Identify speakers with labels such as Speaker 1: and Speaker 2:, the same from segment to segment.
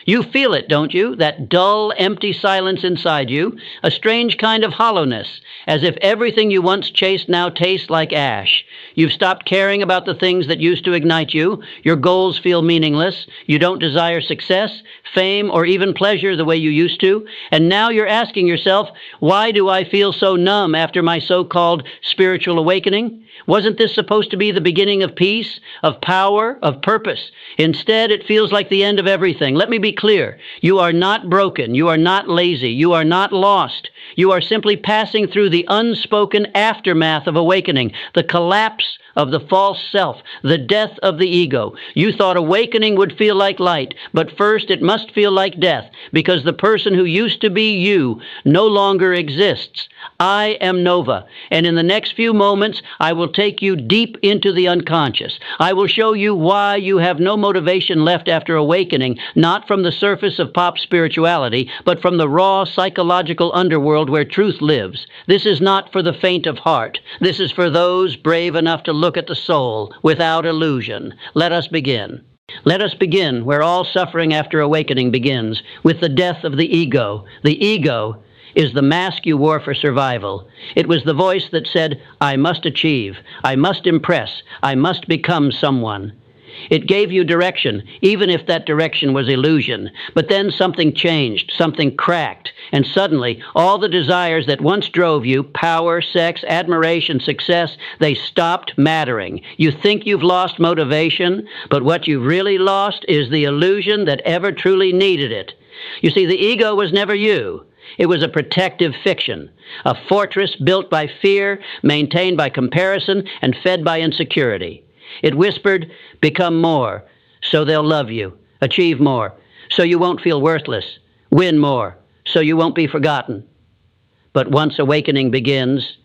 Speaker 1: You feel it, don't you? That dull, empty silence inside you, a strange kind of hollowness, as if everything you once chased now tastes like ash. You've stopped caring about the things that used to ignite you. Your goals feel meaningless. You don't desire success, fame, or even pleasure the way you used to. And now you're asking yourself, why do I feel so numb after my so-called spiritual awakening? Wasn't this supposed to be the beginning of peace, of power, of purpose? Instead, it feels like the end of everything. Let me be clear. You are not broken. You are not lazy. You are not lost. You are simply passing through the unspoken aftermath of awakening, the collapse of the false self, the death of the ego. You thought awakening would feel like light, but first it must feel like death, because the person who used to be you no longer exists. I am Nova, and in the next few moments, I will take you deep into the unconscious. I will show you why you have no motivation left after awakening, not from the surface of pop spirituality, but from the raw psychological underworld where truth lives. This is not for the faint of heart. This is for those brave enough to look at the soul without illusion. Let us begin. Let us begin where all suffering after awakening begins, with the death of the ego. The ego is the mask you wore for survival. It was the voice that said, I must achieve, I must impress, I must become someone. It gave you direction, even if that direction was illusion. But then something changed, something cracked, and suddenly all the desires that once drove you, power, sex, admiration, success, they stopped mattering. You think you've lost motivation, but what you've really lost is the illusion that ever truly needed it. You see, the ego was never you. It was a protective fiction, a fortress built by fear, maintained by comparison, and fed by insecurity. It whispered, become more, so they'll love you. Achieve more, so you won't feel worthless. Win more, so you won't be forgotten. But once awakening begins,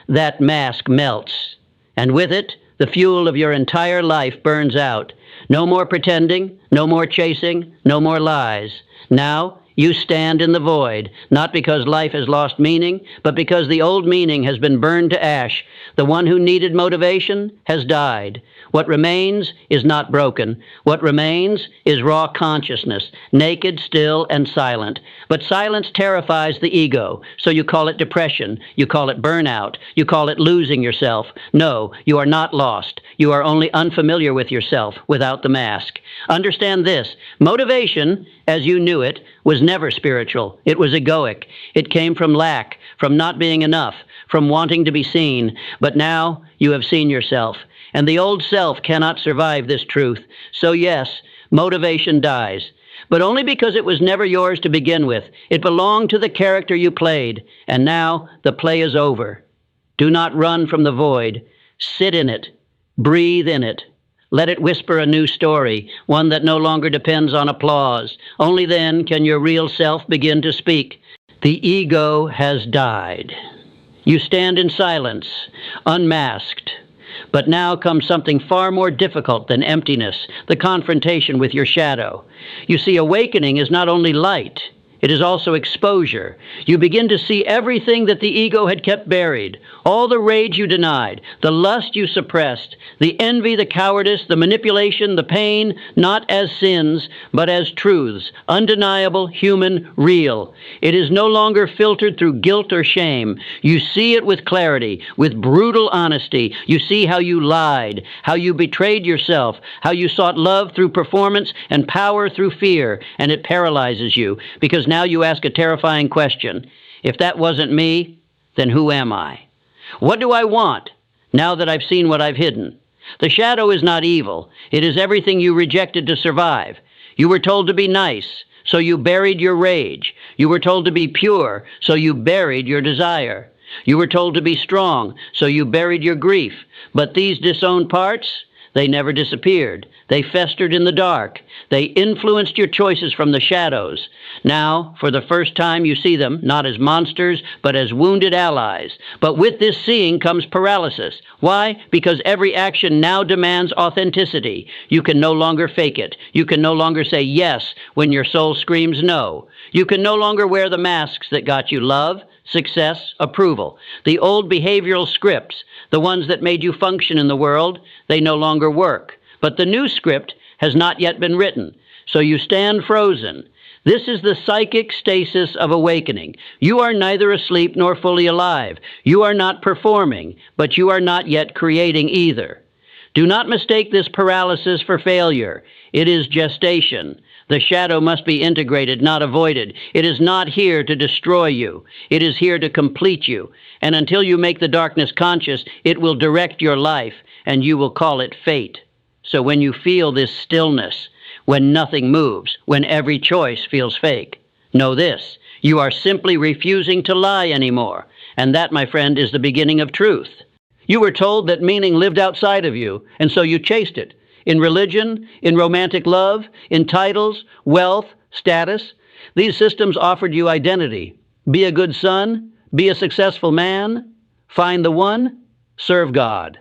Speaker 1: that mask melts, and with it, the fuel of your entire life burns out. No more pretending, no more chasing, no more lies. Now, you stand in the void, not because life has lost meaning, but because the old meaning has been burned to ash. The one who needed motivation has died. What remains is not broken. What remains is raw consciousness, naked, still, and silent. But silence terrifies the ego, so you call it depression, you call it burnout, you call it losing yourself. No, you are not lost. You are only unfamiliar with yourself without the mask. Understand this, motivation, as you knew it, was never spiritual. It was egoic. It came from lack, from not being enough, from wanting to be seen. But now you have seen yourself, and the old self cannot survive this truth. So yes, motivation dies, but only because it was never yours to begin with. It belonged to the character you played, and now the play is over. Do not run from the void. Sit in it. Breathe in it. Let it whisper a new story, one that no longer depends on applause. Only then can your real self begin to speak. The ego has died. You stand in silence, unmasked. But now comes something far more difficult than emptiness, the confrontation with your shadow. You see, awakening is not only light, it is also exposure. You begin to see everything that the ego had kept buried, all the rage you denied, the lust you suppressed, the envy, the cowardice, the manipulation, the pain, not as sins, but as truths, undeniable, human, real. It is no longer filtered through guilt or shame. You see it with clarity, with brutal honesty. You see how you lied, how you betrayed yourself, how you sought love through performance and power through fear, and it paralyzes you, because now you ask a terrifying question. If that wasn't me, then who am I? What do I want now that I've seen what I've hidden? The shadow is not evil. It is everything you rejected to survive. You were told to be nice, so you buried your rage. You were told to be pure, so you buried your desire. You were told to be strong, so you buried your grief. But these disowned parts, they never disappeared. They festered in the dark. They influenced your choices from the shadows. Now, for the first time, you see them, not as monsters, but as wounded allies. But with this seeing comes paralysis. Why? Because every action now demands authenticity. You can no longer fake it. You can no longer say yes when your soul screams no. You can no longer wear the masks that got you love, success, approval. The old behavioral scripts, the ones that made you function in the world, they no longer work. But the new script has not yet been written. So you stand frozen. This is the psychic stasis of awakening. You are neither asleep nor fully alive. You are not performing, but you are not yet creating either. Do not mistake this paralysis for failure. It is gestation. The shadow must be integrated, not avoided. It is not here to destroy you. It is here to complete you. And until you make the darkness conscious, it will direct your life, and you will call it fate. So when you feel this stillness, when nothing moves, when every choice feels fake, know this: you are simply refusing to lie anymore. And that, my friend, is the beginning of truth. You were told that meaning lived outside of you, and so you chased it. In religion, in romantic love, in titles, wealth, status. These systems offered you identity. Be a good son, be a successful man, find the one, serve God.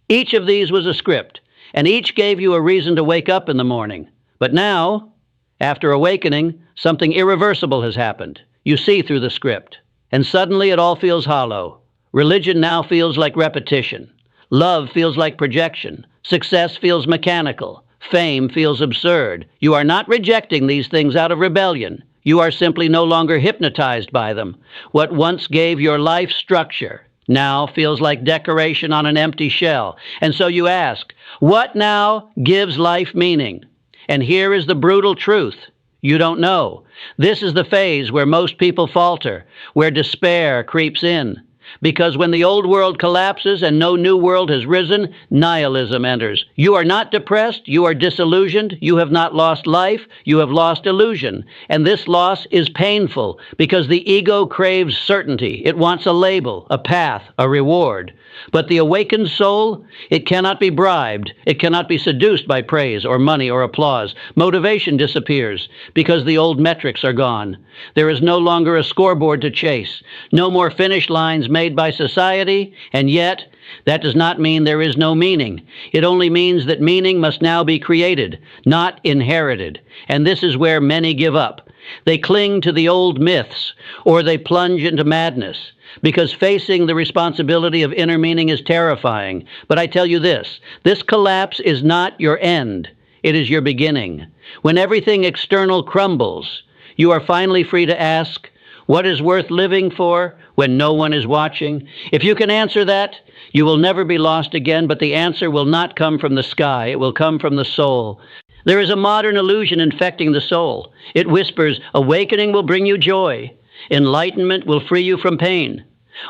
Speaker 1: Each of these was a script, and each gave you a reason to wake up in the morning. But now, after awakening, something irreversible has happened. You see through the script, and suddenly it all feels hollow. Religion now feels like repetition. Love feels like projection. Success feels mechanical. Fame feels absurd. You are not rejecting these things out of rebellion. You are simply no longer hypnotized by them. What once gave your life structure now feels like decoration on an empty shell. And so you ask, what now gives life meaning? And here is the brutal truth. You don't know. This is the phase where most people falter, where despair creeps in. Because when the old world collapses and no new world has risen, nihilism enters. You are not depressed, you are disillusioned, you have not lost life, you have lost illusion. And this loss is painful because the ego craves certainty. It wants a label, a path, a reward. But the awakened soul, it cannot be bribed. It cannot be seduced by praise or money or applause. Motivation disappears because the old metrics are gone. There is no longer a scoreboard to chase, no more finish lines made by society, and yet that does not mean there is no meaning. It only means that meaning must now be created, not inherited. And this is where many give up. They cling to the old myths, or they plunge into madness, because facing the responsibility of inner meaning is terrifying. But I tell you this collapse is not your end. It is your beginning. When everything external crumbles, you are finally free to ask, what is worth living for when no one is watching? If you can answer that, you will never be lost again, but the answer will not come from the sky. It will come from the soul. There is a modern illusion infecting the soul. It whispers, awakening will bring you joy. Enlightenment will free you from pain.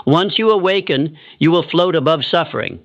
Speaker 1: Once you awaken, you will float above suffering.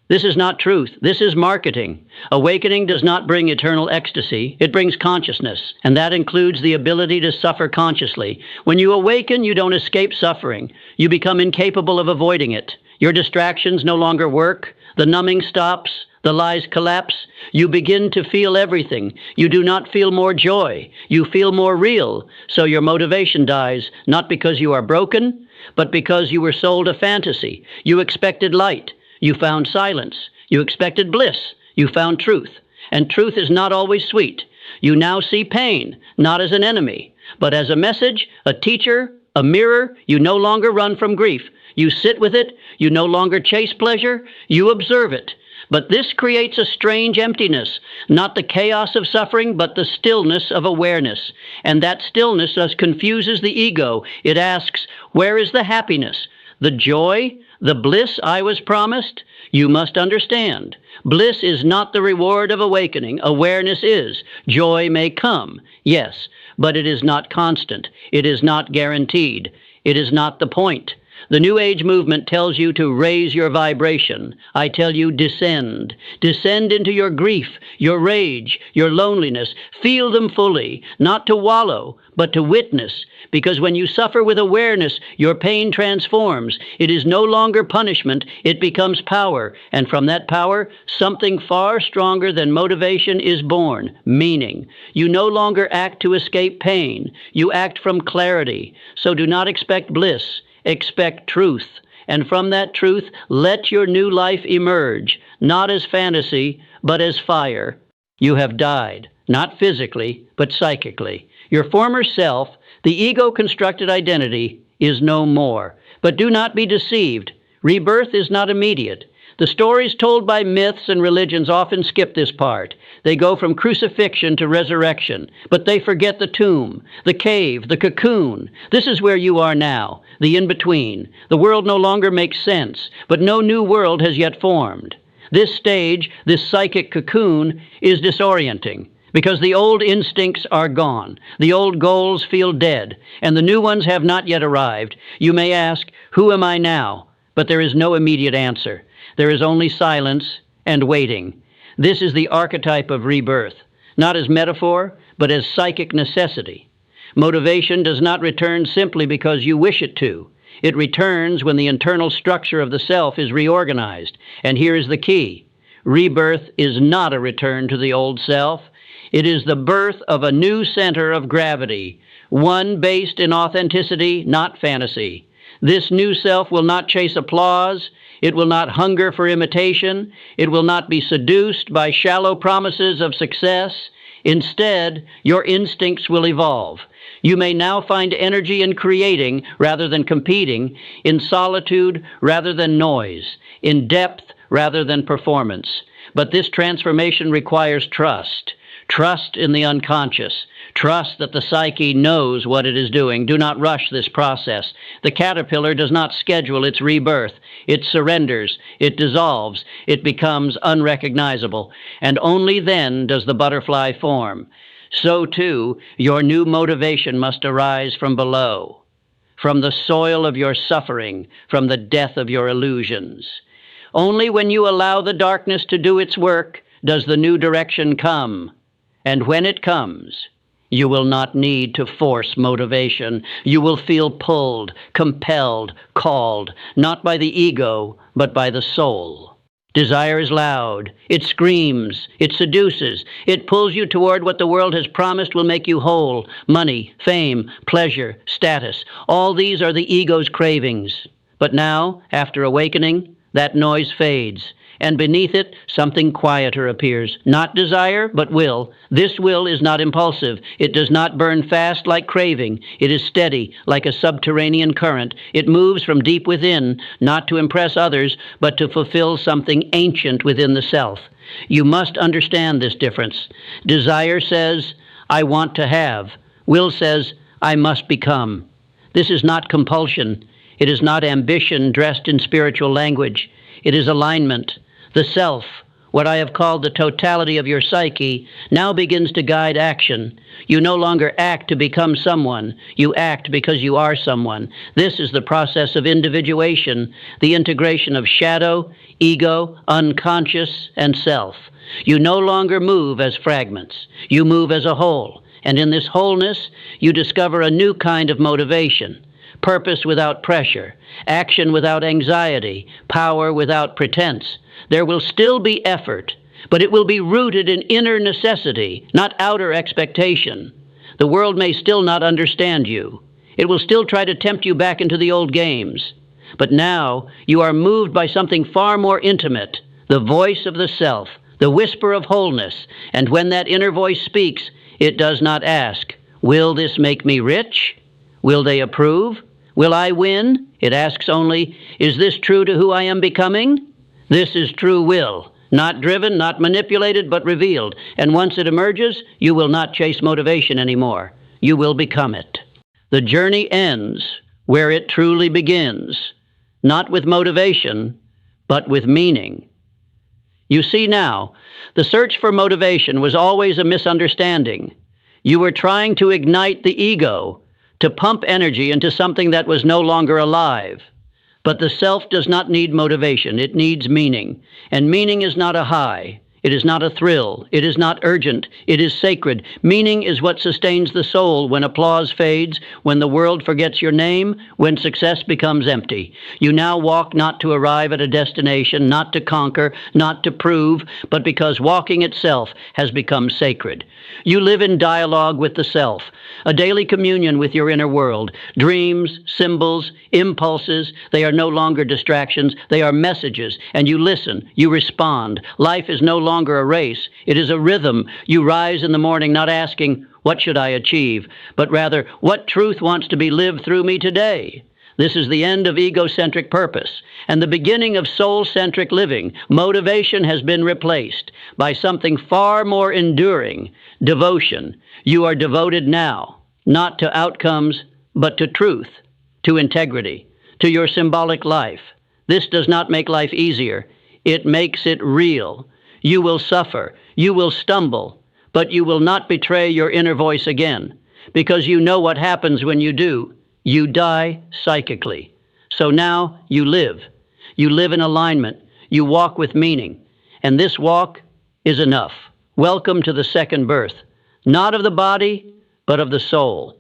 Speaker 1: This is not truth. This is marketing. Awakening does not bring eternal ecstasy. It brings consciousness, and that includes the ability to suffer consciously. When you awaken, you don't escape suffering. You become incapable of avoiding it. Your distractions no longer work. The numbing stops. The lies collapse. You begin to feel everything. You do not feel more joy. You feel more real. So your motivation dies, not because you are broken, but because you were sold a fantasy. You expected light. You found silence. You expected bliss. You found truth. And truth is not always sweet. You now see pain, not as an enemy, but as a message, a teacher, a mirror. You no longer run from grief. You sit with it. You no longer chase pleasure. You observe it. But this creates a strange emptiness, not the chaos of suffering, but the stillness of awareness. And that stillness thus confuses the ego. It asks, where is the happiness, the joy, the bliss I was promised? You must understand. Bliss is not the reward of awakening. Awareness is. Joy may come, yes, but it is not constant. It is not guaranteed. It is not the point. The New Age movement tells you to raise your vibration. I tell you, descend. Descend into your grief, your rage, your loneliness. Feel them fully, not to wallow, but to witness. Because when you suffer with awareness, your pain transforms. It is no longer punishment, it becomes power. And from that power, something far stronger than motivation is born, meaning. You no longer act to escape pain. You act from clarity. So do not expect bliss. Expect truth, and from that truth, let your new life emerge, not as fantasy, but as fire. You have died, not physically, but psychically. Your former self, the ego-constructed identity, is no more. But do not be deceived. Rebirth is not immediate. The stories told by myths and religions often skip this part. They go from crucifixion to resurrection, but they forget the tomb, the cave, the cocoon. This is where you are now, the in-between. The world no longer makes sense, but no new world has yet formed. This stage, this psychic cocoon, is disorienting, because the old instincts are gone, the old goals feel dead, and the new ones have not yet arrived. You may ask, who am I now? But there is no immediate answer. There is only silence and waiting. This is the archetype of rebirth, not as metaphor, but as psychic necessity. Motivation does not return simply because you wish it to. It returns when the internal structure of the self is reorganized. And here is the key. Rebirth is not a return to the old self. It is the birth of a new center of gravity, one based in authenticity, not fantasy. This new self will not chase applause. It will not hunger for imitation. It will not be seduced by shallow promises of success. Instead, your instincts will evolve. You may now find energy in creating rather than competing, in solitude rather than noise, in depth rather than performance. But this transformation requires trust. Trust in the unconscious. Trust that the psyche knows what it is doing. Do not rush this process. The caterpillar does not schedule its rebirth. It surrenders. It dissolves. It becomes unrecognizable. And only then does the butterfly form. So, too, your new motivation must arise from below, from the soil of your suffering, from the death of your illusions. Only when you allow the darkness to do its work does the new direction come. And when it comes, you will not need to force motivation. You will feel pulled, compelled, called, not by the ego, but by the soul. Desire is loud. It screams. It seduces. It pulls you toward what the world has promised will make you whole. Money, fame, pleasure, status. All these are the ego's cravings. But now, after awakening, that noise fades. And beneath it, something quieter appears. Not desire, but will. This will is not impulsive. It does not burn fast like craving. It is steady, like a subterranean current. It moves from deep within, not to impress others, but to fulfill something ancient within the self. You must understand this difference. Desire says, I want to have. Will says, I must become. This is not compulsion. It is not ambition dressed in spiritual language. It is alignment. The self, what I have called the totality of your psyche, now begins to guide action. You no longer act to become someone. You act because you are someone. This is the process of individuation, the integration of shadow, ego, unconscious, and self. You no longer move as fragments. You move as a whole. And in this wholeness, you discover a new kind of motivation. Purpose without pressure, action without anxiety, power without pretense. There will still be effort, but it will be rooted in inner necessity, not outer expectation. The world may still not understand you. It will still try to tempt you back into the old games. But now you are moved by something far more intimate, the voice of the self, the whisper of wholeness. And when that inner voice speaks, it does not ask, will this make me rich? Will they approve? Will I win? It asks only, is this true to who I am becoming? This is true will, not driven, not manipulated, but revealed. And once it emerges, you will not chase motivation anymore. You will become it. The journey ends where it truly begins, not with motivation, but with meaning. You see now, the search for motivation was always a misunderstanding. You were trying to ignite the ego, to pump energy into something that was no longer alive. But the self does not need motivation. It needs meaning. And meaning is not a high. It is not a thrill. It is not urgent. It is sacred. Meaning is what sustains the soul when applause fades, when the world forgets your name, when success becomes empty. You now walk not to arrive at a destination, not to conquer, not to prove, but because walking itself has become sacred. You live in dialogue with the self, a daily communion with your inner world. Dreams, symbols, impulses, they are no longer distractions, they are messages, and you listen, you respond. Life is no longer a race, it is a rhythm. You rise in the morning not asking, what should I achieve, but rather, what truth wants to be lived through me today? This is the end of egocentric purpose and the beginning of soul-centric living. Motivation has been replaced by something far more enduring, devotion. You are devoted now, not to outcomes, but to truth, to integrity, to your symbolic life. This does not make life easier. It makes it real. You will suffer. You will stumble, but you will not betray your inner voice again, because you know what happens when you do. You die psychically. So now you live. You live in alignment. You walk with meaning. And this walk is enough. Welcome to the second birth, not of the body, but of the soul.